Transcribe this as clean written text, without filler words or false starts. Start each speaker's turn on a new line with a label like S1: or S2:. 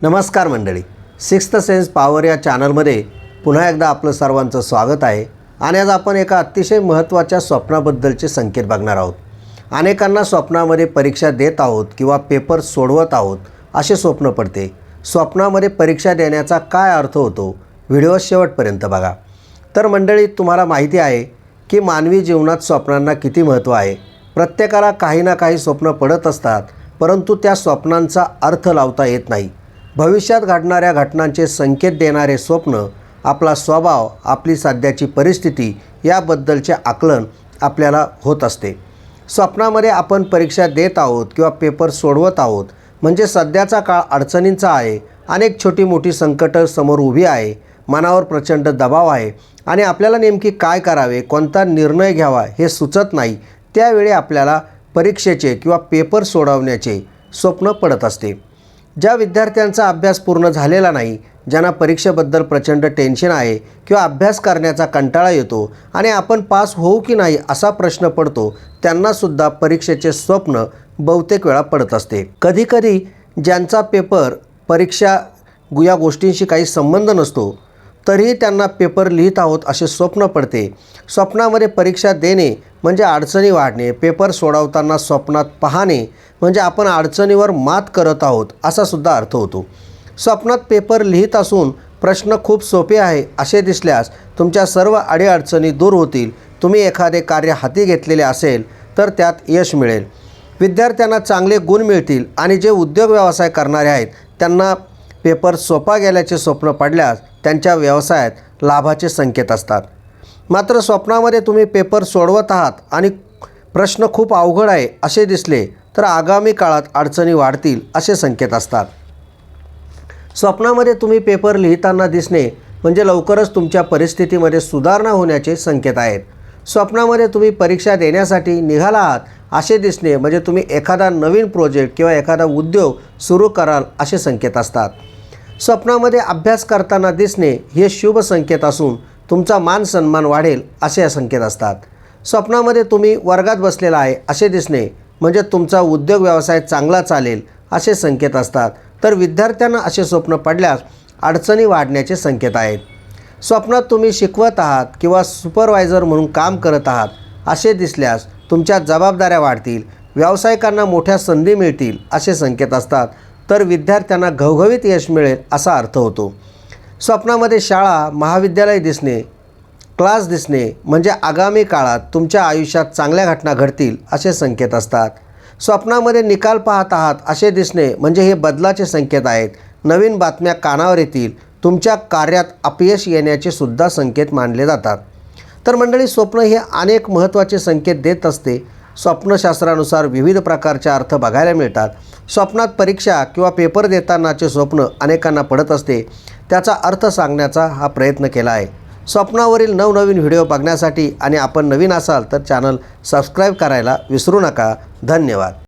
S1: नमस्कार मंडळी, sixth sense power या चॅनलमध्ये पुन्हा एकदा आपलं सर्वांचं स्वागत आहे. आणि आज आपण एका अतिशय महत्त्वाच्या स्वप्नाबद्दलचे संकेत बघणार आहोत. अनेकांना स्वप्नामध्ये परीक्षा देत आहोत किंवा पेपर सोडवत आहोत असे स्वप्न पडते. स्वप्नामध्ये परीक्षा देण्याचा काय अर्थ होतो, व्हिडिओ शेवटपर्यंत बघा. तर मंडळी, तुम्हाला माहिती आहे की मानवी जीवनात स्वप्नांना किती महत्त्व आहे. प्रत्येकाला काही ना काही स्वप्न पडत असतात, परंतु त्या स्वप्नांचा अर्थ लावता येत नाही. भविष्यात घडणाऱ्या घटनांचे संकेत देणारे स्वप्न आपला स्वभाव, आपली सध्याची परिस्थिती याबद्दलचे आकलन आपल्याला होत असते. स्वप्नामध्ये आपण परीक्षा देत आहोत किंवा पेपर सोडवत आहोत म्हणजे सध्याचा काळ अडचणींचा आहे. अनेक छोटी मोठी संकटं समोर उभी आहे. मनावर प्रचंड दबाव आहे आणि आपल्याला नेमकी काय करावे, कोणता निर्णय घ्यावा हे सुचत नाही. त्यावेळी आपल्याला परीक्षेचे किंवा पेपर सोडवण्याचे स्वप्न पडत असते. ज्या विद्यार्थ्यांचा अभ्यास पूर्ण झालेला नाही, ज्यांना परीक्षेबद्दल प्रचंड टेन्शन आहे किंवा अभ्यास करण्याचा कंटाळा येतो आणि आपण पास होऊ की नाही असा प्रश्न पडतो, त्यांनासुद्धा परीक्षेचे स्वप्न बहुतेक वेळा पडत असते. कधीकधी ज्यांचा पेपर, परीक्षा या गोष्टींशी काही संबंध नसतो, तरीही त्यांना पेपर लिहित आहोत असे स्वप्न पडते. स्वप्नामध्ये परीक्षा देणे म्हणजे अडचणी वाढणे, पेपर सोडवताना स्वप्नात पाहणे म्हणजे आपण अडचणीवर मात करत आहोत असा सुद्धा अर्थ होतो. स्वप्नात पेपर लिहित असून प्रश्न खूप सोपे आहे असे दिसल्यास तुमच्या सर्व अडीअडचणी दूर होतील. तुम्ही एखादे कार्य हाती घेतलेले असेल तर त्यात यश मिळेल. विद्यार्थ्यांना चांगले गुण मिळतील आणि जे उद्योग व्यवसाय करणारे आहेत त्यांना पेपर सोपा गेल्याचे स्वप्न पडल्यास त्यांच्या व्यवसायात लाभाचे संकेत असतात. मात्र स्वप्नामध्ये तुम्ही पेपर सोडवत आहात आणि प्रश्न खूप अवघड आहे असे दिसले तर आगामी काळात अडचणी वाढतील असे संकेत असतात. स्वप्नामध्ये तुम्ही पेपर लिहिताना दिसणे म्हणजे लवकरच तुमच्या परिस्थितीमध्ये सुधारणा होण्याचे संकेत आहेत. स्वप्नामध्ये तुम्ही परीक्षा देण्यासाठी निघाला आहात असे दिसणे म्हणजे तुम्ही एखादा नवीन प्रोजेक्ट किंवा एखादा उद्योग सुरू कराल असे संकेत असतात. स्वप्नामध्ये अभ्यास करताना दिसणे हे शुभ संकेत असून तुमचा मान सन्मान वाढेल असे संकेत असतात. स्वप्नामध्ये तुम्ही वर्गात बसलेला आहे असे दिसणे म्हणजे तुमचा उद्योग व्यवसाय चांगला चालेल असे संकेत असतात. तर विद्यार्थ्यांना असे स्वप्न पडल्यास अडचणी वाढण्याचे संकेत आहेत. स्वप्नात तुम्ही शिकवत आहात किंवा सुपरवायझर म्हणून काम करत आहात असे दिसल्यास तुमच्या जबाबदाऱ्या वाढतील, व्यावसायिकांना मोठ्या संधी मिळतील असे संकेत असतात. तर विद्यार्थ्यांना घवघवीत यश मिळेल असा अर्थ होतो. स्वप्नामध्ये शाळा, महाविद्यालय दिसणे, क्लास दिसणे म्हणजे आगामी काळात तुमच्या आयुष्यात चांगल्या घटना घडतील असे संकेत असतात. स्वप्नामध्ये निकाल पाहत आहात असे दिसणे म्हणजे हे बदलाचे संकेत आहेत. नवीन बातम्या कानावर येतील, तुमच्या कार्यात अपयश येण्याचे सुद्धा संकेत मानले जातात. तर मंडळी, स्वप्न हे अनेक महत्त्वाचे संकेत देत असते. स्वप्नशास्त्रानुसार विविध प्रकारचे अर्थ बघायला मिळतात. स्वप्नात परीक्षा किंवा पेपर देतानाचे स्वप्न अनेकांना पडत असते. त्याचा अर्थ सांगण्याचा हा प्रयत्न केला आहे. स्वप्नावरील नवनवीन व्हिडिओ बघण्यासाठी आणि आपण नवीन असाल तर चॅनल सबस्क्राईब करायला विसरू नका. धन्यवाद.